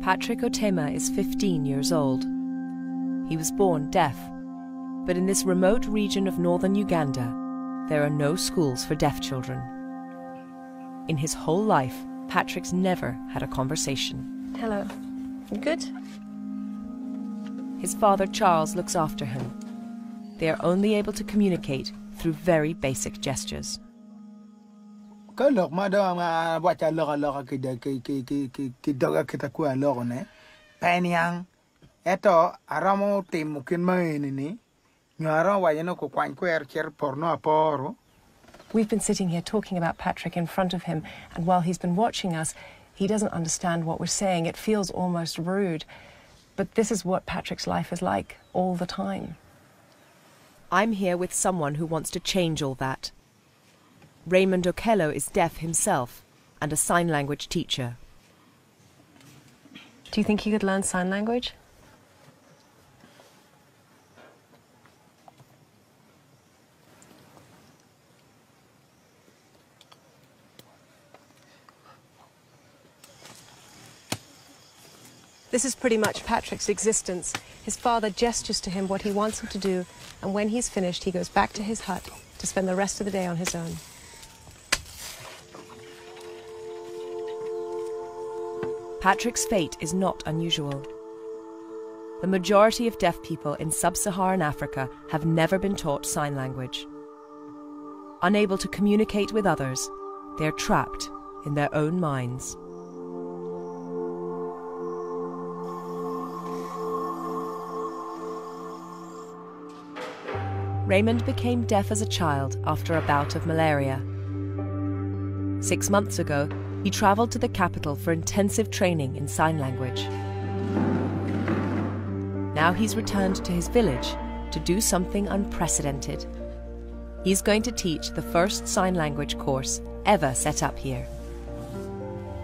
Patrick Otema is 15 years old. He was born deaf, but in this remote region of northern Uganda, there are no schools for deaf children. In his whole life, Patrick's never had a conversation. Hello. You good? His father Charles looks after him. They are only able to communicate through very basic gestures. We've been sitting here talking about Patrick in front of him, and while he's been watching us, he doesn't understand what we're saying. It feels almost rude. But this is what Patrick's life is like all the time. I'm here with someone who wants to change all that. Raymond Okello is deaf himself and a sign language teacher. Do you think he could learn sign language? This is pretty much Patrick's existence. His father gestures to him what he wants him to do, and when he's finished, he goes back to his hut to spend the rest of the day on his own. Patrick's fate is not unusual. The majority of deaf people in sub-Saharan Africa have never been taught sign language. Unable to communicate with others, they're trapped in their own minds. Raymond became deaf as a child after a bout of malaria. 6 months ago, he travelled to the capital for intensive training in sign language. Now he's returned to his village to do something unprecedented. He's going to teach the first sign language course ever set up here.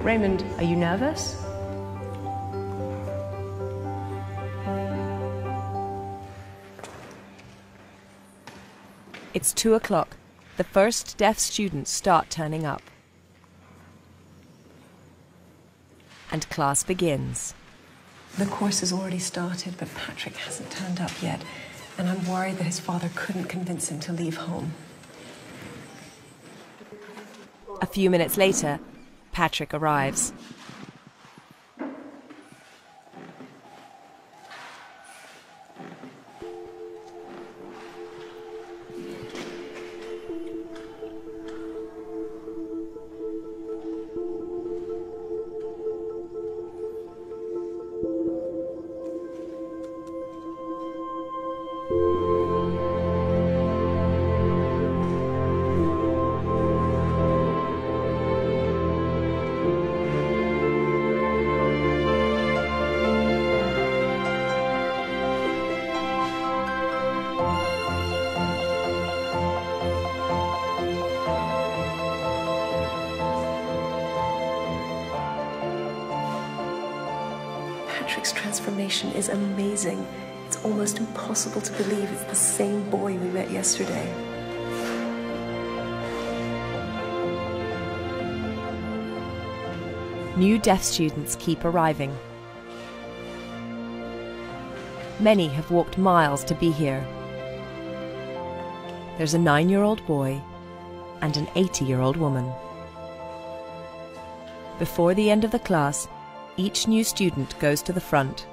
Raymond, are you nervous? It's 2 o'clock. The first deaf students start turning up. And class begins. The course has already started, but Patrick hasn't turned up yet, and I'm worried that his father couldn't convince him to leave home. A few minutes later, Patrick arrives. Patrick's transformation is amazing. It's almost impossible to believe it's the same boy we met yesterday. New deaf students keep arriving. Many have walked miles to be here. There's a 9-year-old boy and an 80-year-old woman. Before the end of the class, each new student goes to the front.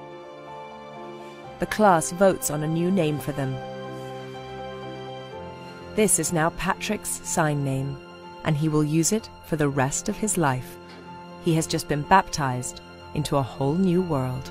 The class votes on a new name for them. This is now Patrick's sign name, and he will use it for the rest of his life. He has just been baptized into a whole new world.